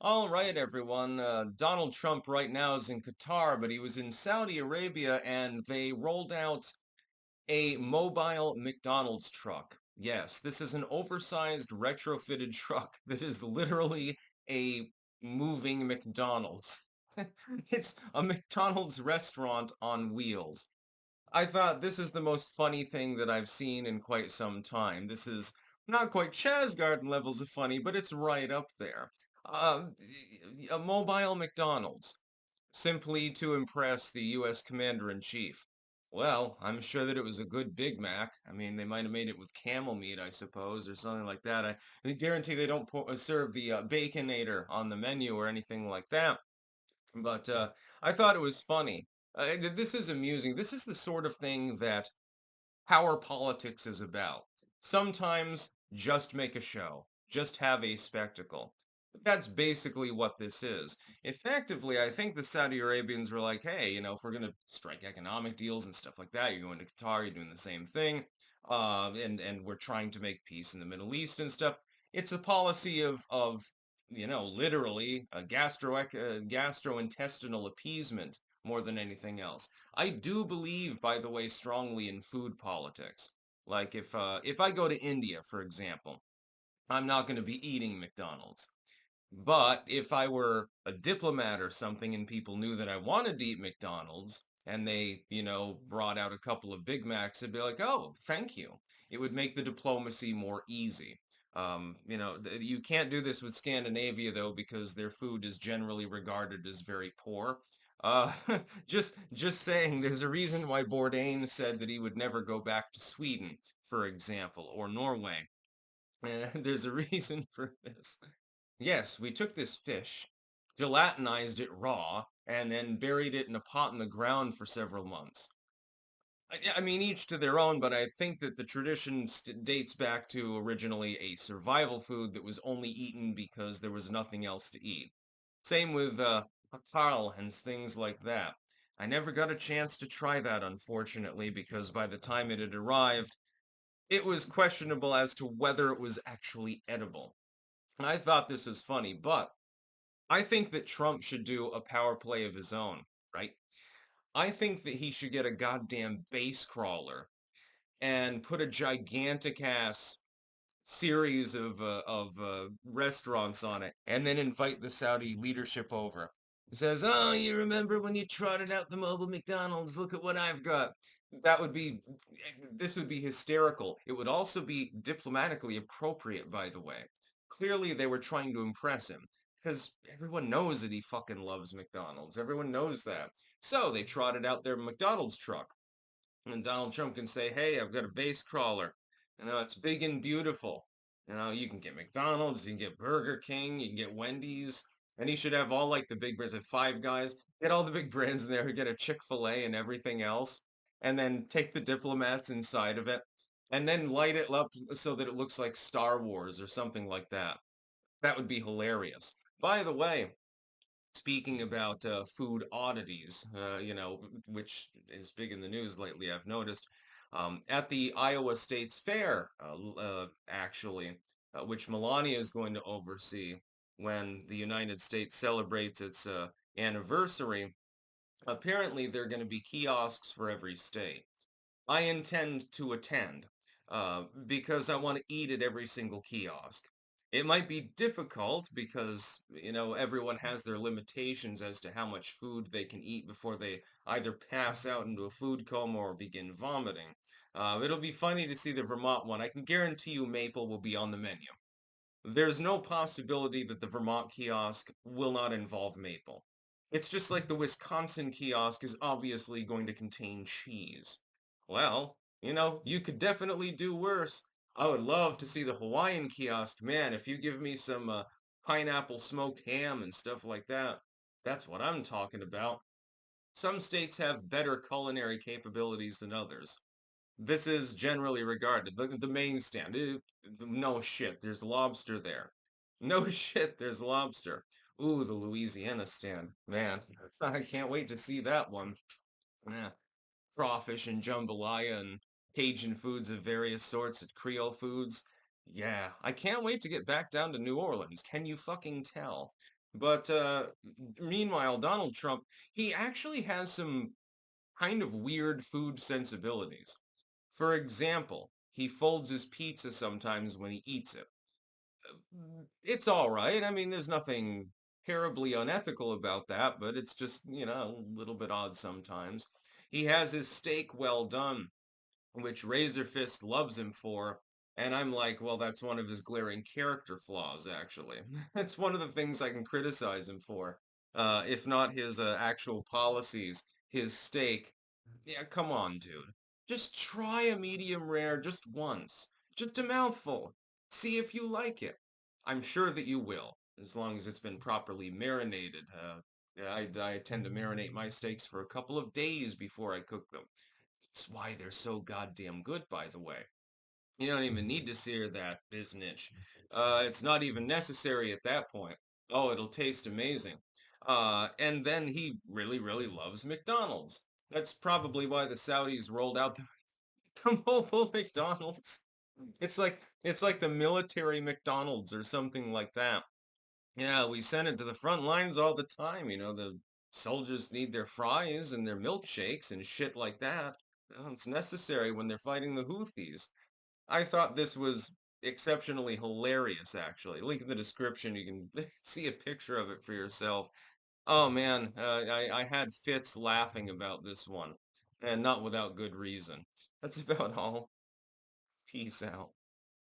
All right, everyone. Donald Trump right now is in Qatar, but he was in Saudi Arabia and they rolled out a mobile McDonald's truck. Yes, this is an oversized retrofitted truck that is literally a moving McDonald's. It's a McDonald's restaurant on wheels. I thought this is the most funny thing that I've seen in quite some time. This is not quite Chaz Garden levels of funny, but it's right up there. Uh, a mobile McDonald's, simply to impress the U.S. Commander-in-Chief. Well, I'm sure that it was a good Big Mac. I mean, they might have made it with camel meat, I suppose, or something like that. I guarantee they don't serve the Baconator on the menu or anything like that. But I thought it was funny. This is amusing. This is the sort of thing that power politics is about. Sometimes just make a show, just have a spectacle. That's basically what this is. Effectively, I think the Saudi Arabians were like, hey, if we're going to strike economic deals and stuff like that, you're going to Qatar, you're doing the same thing. And we're trying to make peace in the Middle East and stuff. It's a policy of literally a gastrointestinal appeasement more than anything else. I do believe, by the way, strongly in food politics. Like if I go to India, for example, I'm not going to be eating McDonald's. But if I were a diplomat or something and people knew that I wanted to eat McDonald's and they brought out a couple of Big Macs, it'd be like, oh, thank you. It would make the diplomacy more easy. You can't do this with Scandinavia though, because their food is generally regarded as very poor. Uh, just saying, there's a reason why Bourdain said that he would never go back to Sweden, for example, or Norway. There's a reason for this. Yes, we took this fish, gelatinized it raw, and then buried it in a pot in the ground for several months. I mean, each to their own, but I think that the tradition dates back to originally a survival food that was only eaten because there was nothing else to eat. Same with patal and things like that. I never got a chance to try that, unfortunately, because by the time it had arrived, it was questionable as to whether it was actually edible. I thought this was funny, but I think that Trump should do a power play of his own, right? I think that he should get a goddamn base crawler and put a gigantic ass series of restaurants on it, and then invite the Saudi leadership over. He says, "Oh, you remember when you trotted out the mobile McDonald's? Look at what I've got." That would be, this would be hysterical. It would also be diplomatically appropriate, by the way. Clearly, they were trying to impress him because everyone knows that he fucking loves McDonald's. Everyone knows that. So they trotted out their McDonald's truck. And Donald Trump can say, hey, I've got a base crawler. It's big and beautiful. You can get McDonald's, you can get Burger King, you can get Wendy's, and he should have all like the big brands, like Five Guys, get all the big brands in there, get a Chick-fil-A and everything else, and then take the diplomats inside of it, and then light it up so that it looks like Star Wars or something like that. That would be hilarious. By the way, speaking about food oddities, which is big in the news lately, I've noticed, at the Iowa State's Fair, actually, which Melania is going to oversee when the United States celebrates its anniversary, apparently there are going to be kiosks for every state. I intend to attend because I want to eat at every single kiosk. It might be difficult because everyone has their limitations as to how much food they can eat before they either pass out into a food coma or begin vomiting. It'll be funny to see the Vermont one. I can guarantee you maple will be on the menu. There's no possibility that the Vermont kiosk will not involve maple. It's just like the Wisconsin kiosk is obviously going to contain cheese. Well, you could definitely do worse. I would love to see the Hawaiian kiosk. Man, if you give me some pineapple smoked ham and stuff like that, that's what I'm talking about. Some states have better culinary capabilities than others. This is generally regarded. Look at the main stand. No shit, there's lobster there. No shit, there's lobster. Ooh, the Louisiana stand. Man, I can't wait to see that one. Yeah. Crawfish and jambalaya and Cajun foods of various sorts and Creole foods. Yeah, I can't wait to get back down to New Orleans. Can you fucking tell? But meanwhile, Donald Trump, he actually has some kind of weird food sensibilities. For example, he folds his pizza sometimes when he eats it. It's all right. I mean, there's nothing terribly unethical about that, but it's just, a little bit odd sometimes. He has his steak well done, which Razor Fist loves him for. And I'm like, well, that's one of his glaring character flaws, actually. That's one of the things I can criticize him for. If not his actual policies, his steak. Yeah, come on, dude. Just try a medium rare just once. Just a mouthful. See if you like it. I'm sure that you will, as long as it's been properly marinated. Yeah, I tend to marinate my steaks for a couple of days before I cook them. That's why they're so goddamn good, by the way. You don't even need to sear that biznitch. It's not even necessary at that point. Oh, it'll taste amazing. And then he really, really loves McDonald's. That's probably why the Saudis rolled out the mobile McDonald's. It's like the military McDonald's or something like that. Yeah, we send it to the front lines all the time. The soldiers need their fries and their milkshakes and shit like that. It's necessary when they're fighting the Houthis. I thought this was exceptionally hilarious, actually. Link in the description, you can see a picture of it for yourself. Oh man, I had fits laughing about this one, and not without good reason. That's about all. Peace out.